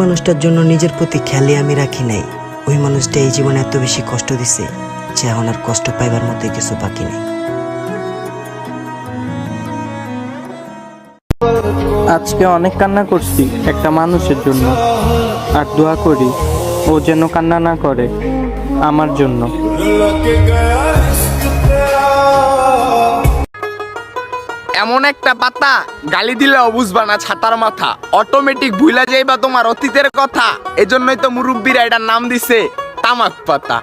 মানুষটার জন্য নিজের প্রতি খেয়ালই আমি রাখি নাই, ওই মানুষটা এই জীবনে এত বেশি কষ্ট দিছে যে এখন আর কষ্ট পাইবার মধ্যে কিছু বাকি নেই। আজকে অনেক কান্না করছি একটা মানুষের জন্য, আর দোয়া করি ও যেন কান্না না করে আমার জন্য। এমন একটা পাতা গালি দিলে বুঝবা না ছাতার মাথা, অটোমেটিক ভুলা যাইবা তোমার অতীতের কথা। এজন্যই তো মুরব্বীরা এটার নাম দিছে তামাক পাতা।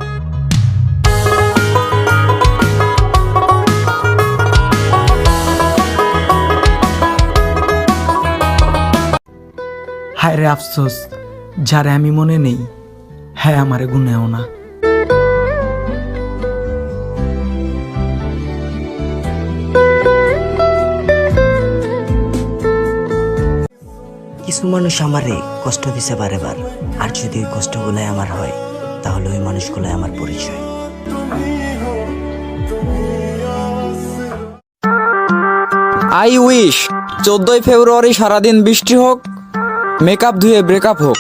হায় রে আফসোস, যারে আমি মনে নেই হ্যাঁ আমারে গুনেও না। কিছু মানুষ আমারে কষ্ট দিছে বারে বার, আর যদি ওই কষ্টগুলাই আমার হয় তাহলে ওই মানুষগুলাই আমার পরিচয়। আই উইশ 14ই ফেব্রুয়ারি সারাদিন বৃষ্টি হোক, মেকআপ ধুয়ে ব্রেকআপ হোক।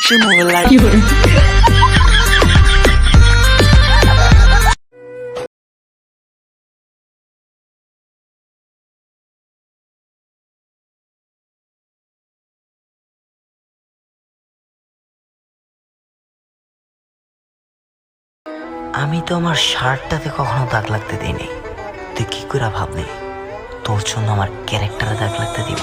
আমি তো আমার শার্টটাতে কখনো দাগ লাগতে দিইনি, তুই কি করে ভাবলি তোর জন্য আমার ক্যারেক্টারে দাগ লাগতে দিব?